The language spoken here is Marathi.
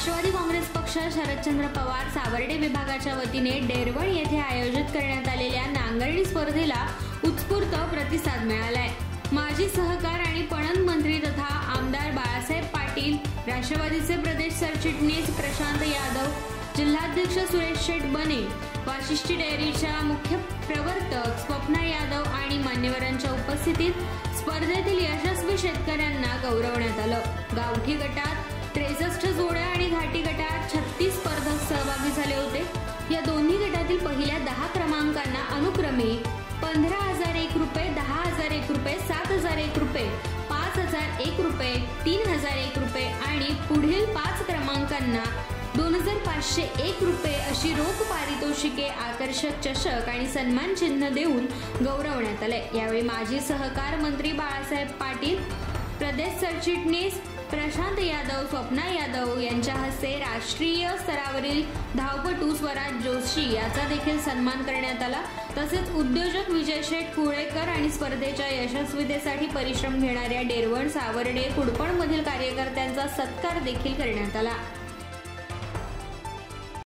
राष्ट्रवादी काँग्रेस पक्ष शरदचंद्र पवार सावर्डे विभागाच्या वतीने डेरवण येथे आयोजित करण्यात आलेल्या नांगरणी स्पर्धेला उत्स्फूर्त प्रतिसाद मिळालाय। माजी सहकार आणि पणन मंत्री तथा आमदार बाळासाहेब पाटील, राष्ट्रवादीचे प्रदेश सरचिटणीस प्रशांत यादव, जिल्हाध्यक्ष सुरेश शेठ बने, वाशिष्ठी डेअरीच्या मुख्य प्रवर्तक स्वप्ना यादव आणि मान्यवरांच्या उपस्थितीत स्पर्धेतील यशस्वी शेतकऱ्यांना गौरवण्यात आलं। गावठी गटात 63 जोड्या आणि घाटी गटात 36 स्पर्धक सहभागी झाले होते। या दोन्ही गटातील पहिल्या 10 क्रमांकांना अनुक्रमे 15,001 रुपये, 10,001 रुपये, 7,001 रुपये, 5,001 रुपये, 3,001 रुपये आणि पुढील 5 क्रमांकांना 2,501 रुपये अशी रोख पारितोषिके, आकर्षक चषक आणि सन्मान चिन्ह देऊन गौरवण्यात आले। यावेळी माजी सहकार मंत्री बाळासाहेब पाटील, प्रदेश सरचिटणीस प्रशांत यादव, स्वप्ना यादव यांच्या हस्ते राष्ट्रीय स्तरावरील धावपटू स्वराज जोशी याचा देखील सन्मान करण्यात आला। तसेच उद्योजक विजय शेठ कुळेकर आणि स्पर्धेच्या यशस्वीतेसाठी परिश्रम घेणाऱ्या डेरवण, सावर्डे, कुडपण मधील कार्यकर्त्यांचा सत्कार देखील करण्यात आला।